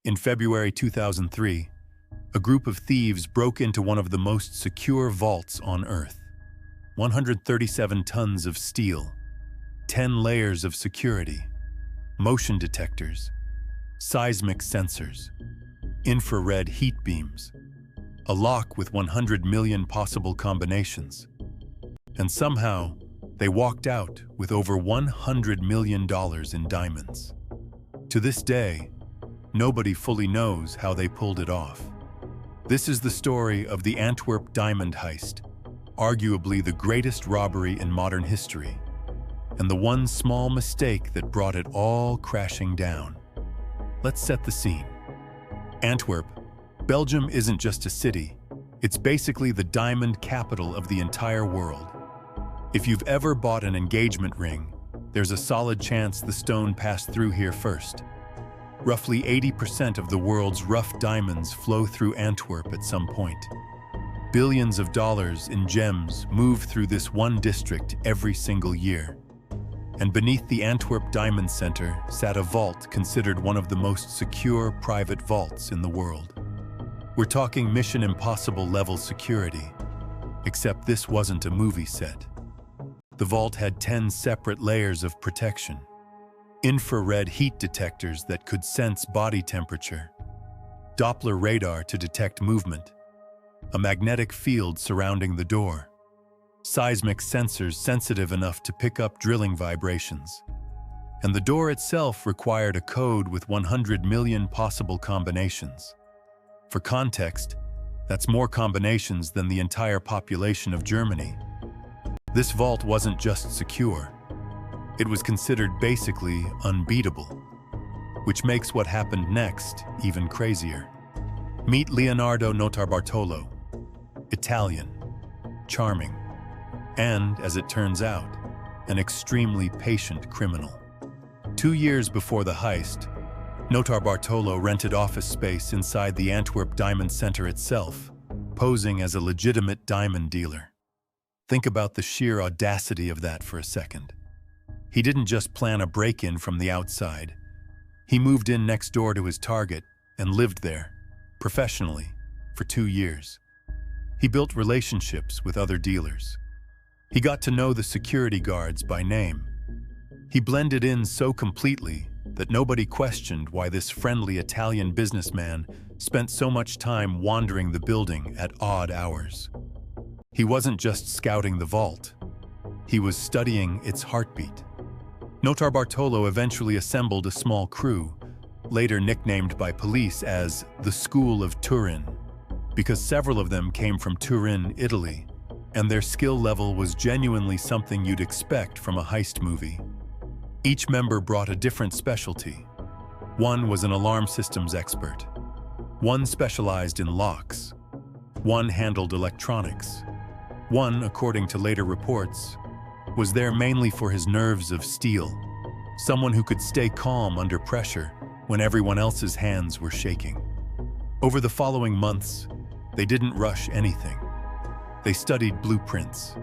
In February 2003, a group of thieves broke into one of the most secure vaults on Earth. 137 tons of steel, 10 layers of security, motion detectors, seismic sensors, infrared heat beams, a lock with 100 million possible combinations. And somehow, they walked out with over $100 million in diamonds. To this day, nobody fully knows how they pulled it off. This is the story of the Antwerp Diamond Heist, arguably the greatest robbery in modern history, and the one small mistake that brought it all crashing down. Let's set the scene. Antwerp, Belgium isn't just a city, it's basically the diamond capital of the entire world. If you've ever bought an engagement ring, there's a solid chance the stone passed through here first. Roughly 80% of the world's rough diamonds flow through Antwerp at some point. Billions of dollars in gems move through this one district every single year. And beneath the Antwerp Diamond Center sat a vault considered one of the most secure private vaults in the world. We're talking Mission Impossible level security, except this wasn't a movie set. The vault had 10 separate layers of protection. Infrared heat detectors that could sense body temperature, Doppler radar to detect movement, a magnetic field surrounding the door, seismic sensors sensitive enough to pick up drilling vibrations, and the door itself required a code with 100 million possible combinations. For context, that's more combinations than the entire population of Germany. This vault wasn't just secure. It was considered basically unbeatable, which makes what happened next even crazier. Meet Leonardo Notarbartolo, Italian, charming, and, as it turns out, an extremely patient criminal. 2 years before the heist, Notarbartolo rented office space inside the Antwerp Diamond Center itself, posing as a legitimate diamond dealer. Think about the sheer audacity of that for a second. He didn't just plan a break-in from the outside. He moved in next door to his target and lived there, professionally, for 2 years. He built relationships with other dealers. He got to know the security guards by name. He blended in so completely that nobody questioned why this friendly Italian businessman spent so much time wandering the building at odd hours. He wasn't just scouting the vault. He was studying its heartbeat. Notarbartolo eventually assembled a small crew, later nicknamed by police as the School of Turin, because several of them came from Turin, Italy, and their skill level was genuinely something you'd expect from a heist movie. Each member brought a different specialty. One was an alarm systems expert. One specialized in locks. One handled electronics. One, according to later reports, was there mainly for his nerves of steel, someone who could stay calm under pressure when everyone else's hands were shaking. Over the following months, they didn't rush anything. They studied blueprints.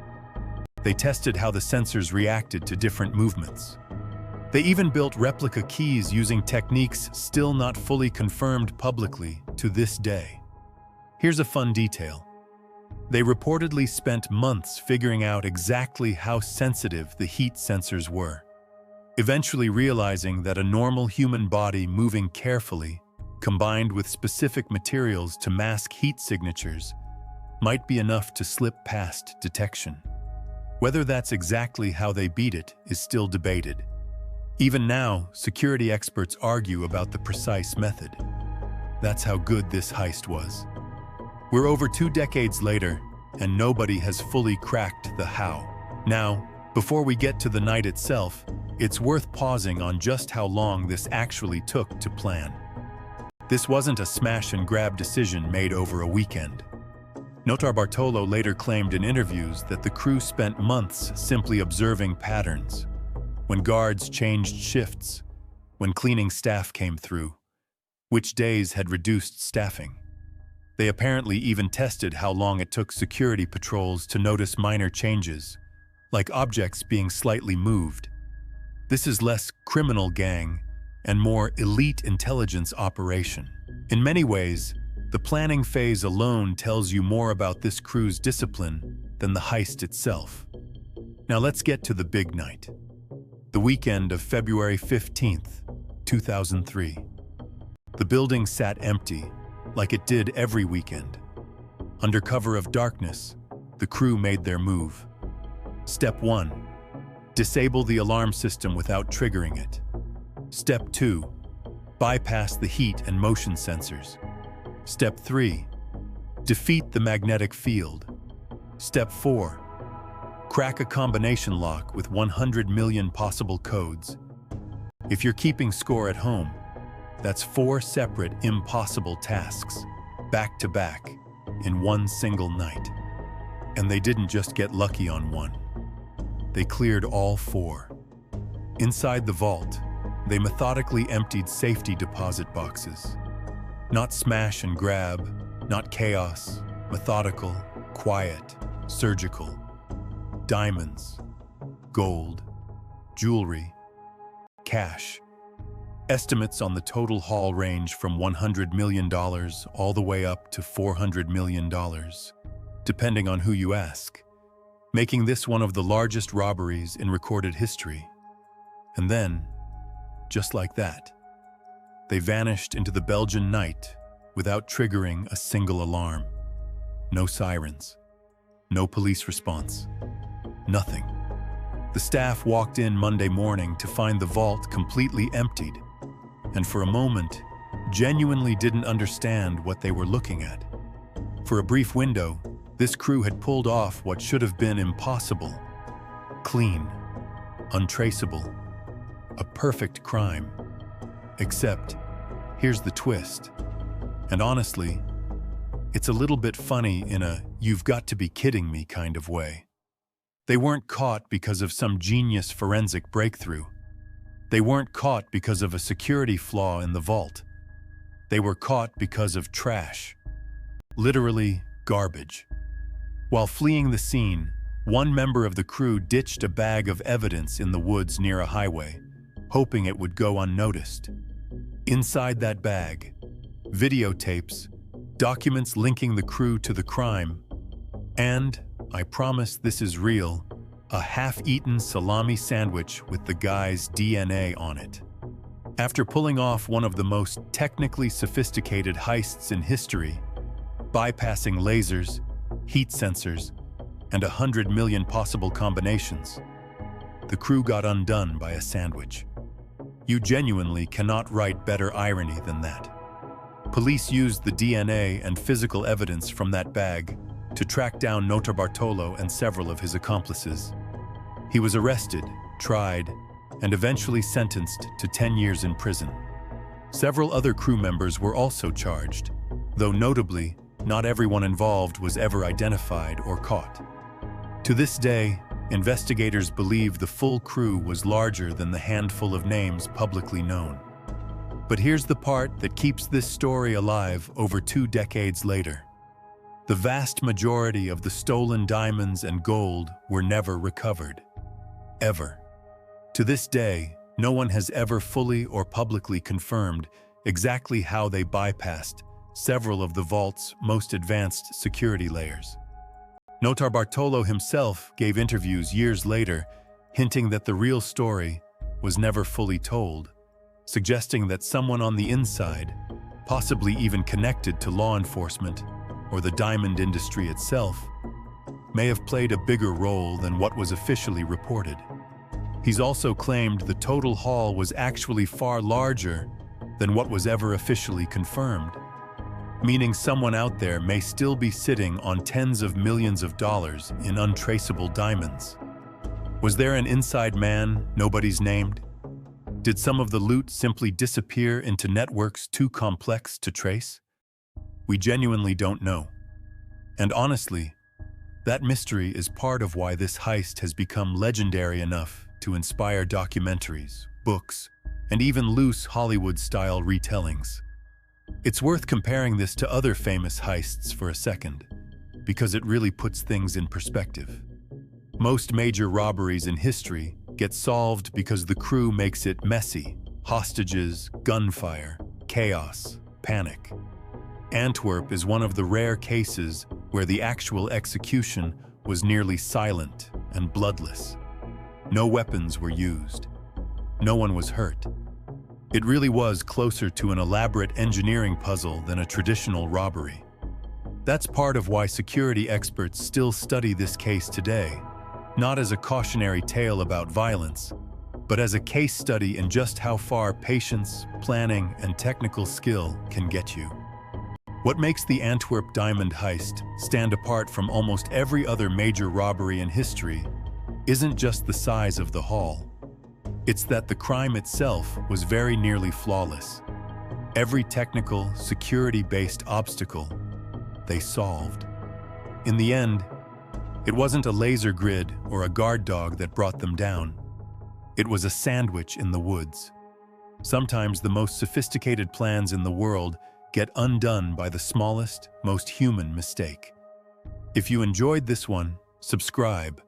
They tested how the sensors reacted to different movements. They even built replica keys using techniques still not fully confirmed publicly to this day. Here's a fun detail. They reportedly spent months figuring out exactly how sensitive the heat sensors were, eventually realizing that a normal human body moving carefully, combined with specific materials to mask heat signatures, might be enough to slip past detection. Whether that's exactly how they beat it is still debated. Even now, security experts argue about the precise method. That's how good this heist was. We're over 2 decades later, and nobody has fully cracked the how. Now, before we get to the night itself, it's worth pausing on just how long this actually took to plan. This wasn't a smash-and-grab decision made over a weekend. Notarbartolo later claimed in interviews that the crew spent months simply observing patterns. When guards changed shifts, when cleaning staff came through, which days had reduced staffing. They apparently even tested how long it took security patrols to notice minor changes, like objects being slightly moved. This is less criminal gang and more elite intelligence operation. In many ways, the planning phase alone tells you more about this crew's discipline than the heist itself. Now let's get to the big night. The weekend of February 15th, 2003. The building sat empty, like it did every weekend. Under cover of darkness, the crew made their move. Step 1. Disable the alarm system without triggering it. Step 2. Bypass the heat and motion sensors. Step 3. Defeat the magnetic field. Step 4. Crack a combination lock with 100 million possible codes. If you're keeping score at home, that's 4 separate impossible tasks, back to back, in one single night. And they didn't just get lucky on one. They cleared all 4. Inside the vault, they methodically emptied safety deposit boxes. Not smash and grab, not chaos, methodical, quiet, surgical. Diamonds, gold, jewelry, cash. Estimates on the total haul range from $100 million all the way up to $400 million, depending on who you ask, making this one of the largest robberies in recorded history. And then, just like that, they vanished into the Belgian night without triggering a single alarm. No sirens, no police response, nothing. The staff walked in Monday morning to find the vault completely emptied, and for a moment, genuinely didn't understand what they were looking at. For a brief window, this crew had pulled off what should have been impossible. Clean, untraceable, a perfect crime. Except, here's the twist. And honestly, it's a little bit funny in a "you've got to be kidding me" kind of way. They weren't caught because of some genius forensic breakthrough. They weren't caught because of a security flaw in the vault. They were caught because of trash. Literally garbage. While fleeing the scene, one member of the crew ditched a bag of evidence in the woods near a highway, hoping it would go unnoticed. Inside that bag, videotapes, documents linking the crew to the crime, and, I promise this is real, a half-eaten salami sandwich with the guy's DNA on it. After pulling off one of the most technically sophisticated heists in history, bypassing lasers, heat sensors, and 100 million possible combinations, the crew got undone by a sandwich. You genuinely cannot write better irony than that. Police used the DNA and physical evidence from that bag to track down Notarbartolo and several of his accomplices. He was arrested, tried, and eventually sentenced to 10 years in prison. Several other crew members were also charged, though notably, not everyone involved was ever identified or caught. To this day, investigators believe the full crew was larger than the handful of names publicly known. But here's the part that keeps this story alive over 2 decades later. The vast majority of the stolen diamonds and gold were never recovered. Ever. To this day, no one has ever fully or publicly confirmed exactly how they bypassed several of the vault's most advanced security layers. Notarbartolo himself gave interviews years later, hinting that the real story was never fully told, suggesting that someone on the inside, possibly even connected to law enforcement or the diamond industry itself, may have played a bigger role than what was officially reported. He's also claimed the total haul was actually far larger than what was ever officially confirmed, meaning someone out there may still be sitting on tens of millions of dollars in untraceable diamonds. Was there an inside man nobody's named? Did some of the loot simply disappear into networks too complex to trace? We genuinely don't know. And honestly, that mystery is part of why this heist has become legendary enough to inspire documentaries, books, and even loose Hollywood-style retellings. It's worth comparing this to other famous heists for a second, because it really puts things in perspective. Most major robberies in history get solved because the crew makes it messy, Hostages, gunfire, chaos, panic. Antwerp is one of the rare cases where the actual execution was nearly silent and bloodless. No weapons were used. No one was hurt. It really was closer to an elaborate engineering puzzle than a traditional robbery. That's part of why security experts still study this case today, not as a cautionary tale about violence, but as a case study in just how far patience, planning, and technical skill can get you. What makes the Antwerp Diamond Heist stand apart from almost every other major robbery in history isn't just the size of the haul. It's that the crime itself was very nearly flawless. Every technical, security-based obstacle they solved. In the end, it wasn't a laser grid or a guard dog that brought them down. It was a sandwich in the woods. Sometimes the most sophisticated plans in the world get undone by the smallest, most human mistake. If you enjoyed this one, subscribe,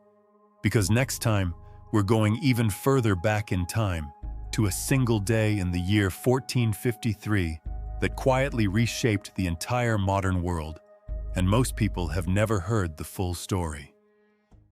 because next time we're going even further back in time to a single day in the year 1453 that quietly reshaped the entire modern world, and most people have never heard the full story.